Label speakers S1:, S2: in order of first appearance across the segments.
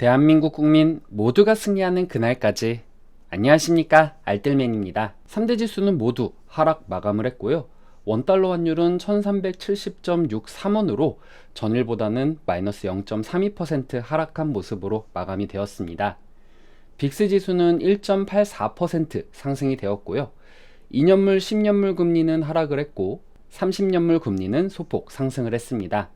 S1: 대한민국 국민 모두가 승리하는 그날까지. 안녕하십니까, 알뜰맨입니다. 3대 지수는 모두 하락 마감을 했고요. 원달러 환율은 1370.63원으로 전일보다는 마이너스 0.32% 하락한 모습으로 마감이 되었습니다. 빅스 지수는 1.84% 상승이 되었고요. 2년물 10년물 금리는 하락을 했고 30년물 금리는 소폭 상승을 했습니다.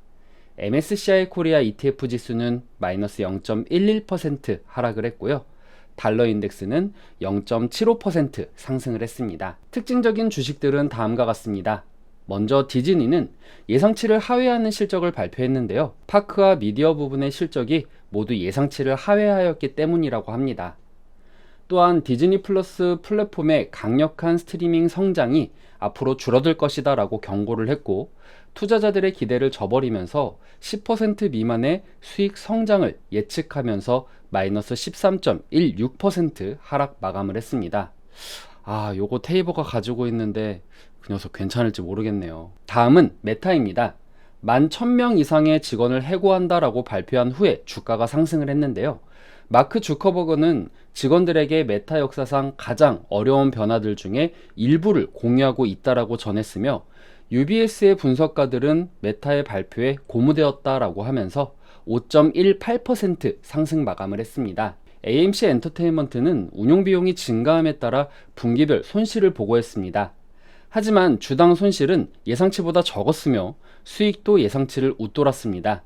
S1: MSCI 코리아 ETF 지수는 마이너스 0.11% 하락을 했고요. 달러 인덱스는 0.75% 상승을 했습니다. 특징적인 주식들은 다음과 같습니다. 먼저 디즈니는 예상치를 하회하는 실적을 발표했는데요. 파크와 미디어 부분의 실적이 모두 예상치를 하회하였기 때문이라고 합니다. 또한 디즈니 플러스 플랫폼의 강력한 스트리밍 성장이 앞으로 줄어들 것이다 라고 경고를 했고, 투자자들의 기대를 저버리면서 10% 미만의 수익 성장을 예측하면서 마이너스 13.16% 하락 마감을 했습니다. 요거 테이버가 가지고 있는데 그 녀석 괜찮을지 모르겠네요. 다음은 메타입니다. 11,000명 이상의 직원을 해고한다라고 발표한 후에 주가가 상승을 했는데요. 마크 주커버그는 직원들에게 메타 역사상 가장 어려운 변화들 중에 일부를 공유하고 있다라고 전했으며, UBS의 분석가들은 메타의 발표에 고무되었다라고 하면서 5.18% 상승 마감을 했습니다. AMC 엔터테인먼트는 운용 비용이 증가함에 따라 분기별 손실을 보고했습니다. 하지만 주당 손실은 예상치보다 적었으며 수익도 예상치를 웃돌았습니다.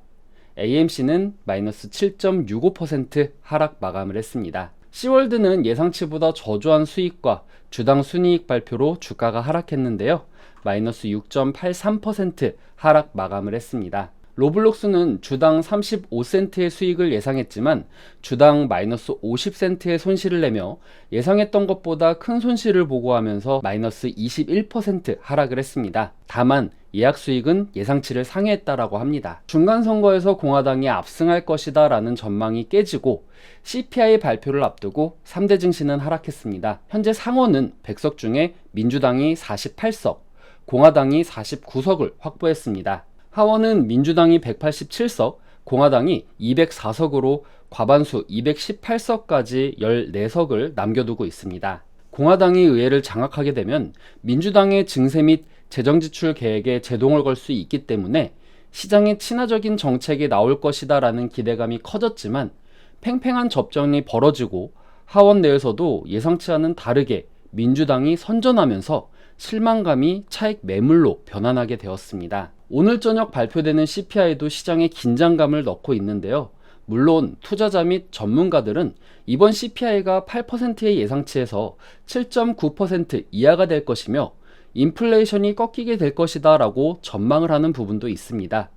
S1: AMC는 마이너스 7.65% 하락 마감을 했습니다. 시월드는 예상치보다 저조한 수익과 주당 순이익 발표로 주가가 하락했는데요. 마이너스 6.83% 하락 마감을 했습니다. 로블록스는 주당 35센트의 수익을 예상했지만 주당 마이너스 50센트의 손실을 내며 예상했던 것보다 큰 손실을 보고하면서 마이너스 21% 하락을 했습니다. 다만 예약 수익은 예상치를 상회했다라고 합니다. 중간선거에서 공화당이 압승할 것이다 라는 전망이 깨지고 CPI 발표를 앞두고 3대 증시는 하락했습니다. 현재 상원은 100석 중에 민주당이 48석, 공화당이 49석을 확보했습니다. 하원은 민주당이 187석, 공화당이 204석으로 과반수 218석까지 14석을 남겨두고 있습니다. 공화당이 의회를 장악하게 되면 민주당의 증세 및 재정지출 계획에 제동을 걸 수 있기 때문에 시장에 친화적인 정책이 나올 것이다 라는 기대감이 커졌지만, 팽팽한 접전이 벌어지고 하원 내에서도 예상치 않은 다르게 민주당이 선전하면서 실망감이 차익 매물로 변환하게 되었습니다. 오늘 저녁 발표되는 CPI도 시장에 긴장감을 넣고 있는데요. 물론 투자자 및 전문가들은 이번 CPI가 8%의 예상치에서 7.9% 이하가 될 것이며 인플레이션이 꺾이게 될 것이다 라고 전망을 하는 부분도 있습니다.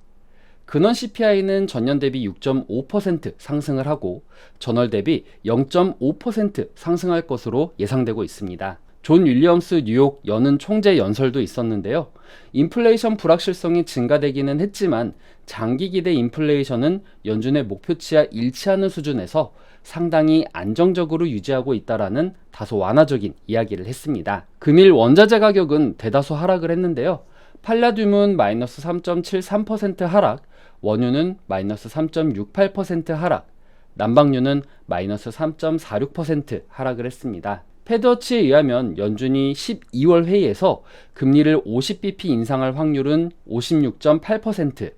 S1: 근원 CPI는 전년 대비 6.5% 상승을 하고 전월 대비 0.5% 상승할 것으로 예상되고 있습니다. 존 윌리엄스 뉴욕 연은 총재 연설도 있었는데요. 인플레이션 불확실성이 증가되기는 했지만 장기 기대 인플레이션은 연준의 목표치와 일치하는 수준에서 상당히 안정적으로 유지하고 있다라는 다소 완화적인 이야기를 했습니다. 금일 원자재 가격은 대다수 하락을 했는데요. 팔라듐은 마이너스 3.73% 하락, 원유는 마이너스 3.68% 하락, 난방유는 마이너스 3.46% 하락을 했습니다. 패드워치에 의하면 연준이 12월 회의에서 금리를 50bp 인상할 확률은 56.8%,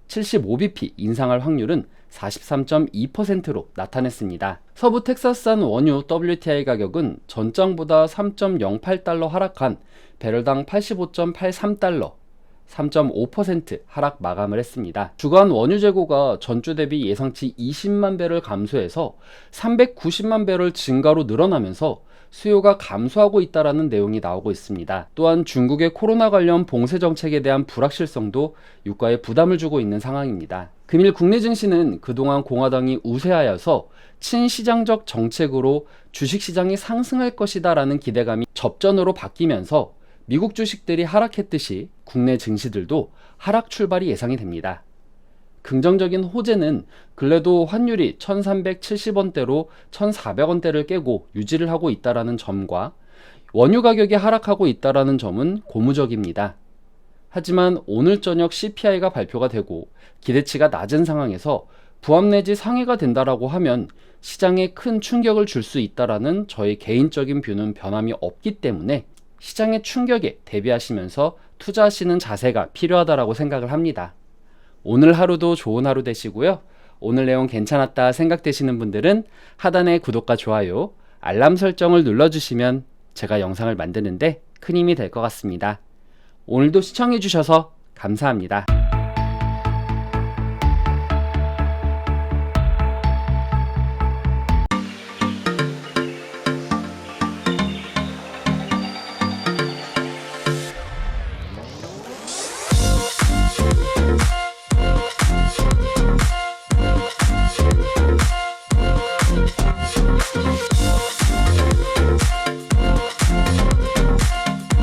S1: 75bp 인상할 확률은 43.2%로 나타냈습니다. 서부 텍사스산 원유 WTI 가격은 전장보다 3.08달러 하락한 배럴당 85.83달러, 3.5% 하락 마감을 했습니다. 주간 원유 재고가 전주 대비 예상치 20만 배럴 감소해서 390만 배럴 증가로 늘어나면서 수요가 감소하고 있다는 내용이 나오고 있습니다. 또한 중국의 코로나 관련 봉쇄 정책에 대한 불확실성도 유가에 부담을 주고 있는 상황입니다. 금일 국내 증시는 그동안 공화당이 우세하여서 친시장적 정책으로 주식시장이 상승할 것이다 라는 기대감이 접전으로 바뀌면서 미국 주식들이 하락했듯이 국내 증시들도 하락 출발이 예상이 됩니다. 긍정적인 호재는 근래도 환율이 1370원대로 1400원대를 깨고 유지를 하고 있다는 점과 원유 가격이 하락하고 있다는 점은 고무적입니다. 하지만 오늘 저녁 CPI가 발표가 되고 기대치가 낮은 상황에서 부합 내지 상회가 된다라고 하면 시장에 큰 충격을 줄 수 있다라는 저의 개인적인 뷰는 변함이 없기 때문에 시장의 충격에 대비하시면서 투자하시는 자세가 필요하다라고 생각을 합니다. 오늘 하루도 좋은 하루 되시고요. 오늘 내용 괜찮았다 생각되시는 분들은 하단의 구독과 좋아요, 알람 설정을 눌러주시면 제가 영상을 만드는데 큰 힘이 될 것 같습니다. 오늘도 시청해주셔서 감사합니다.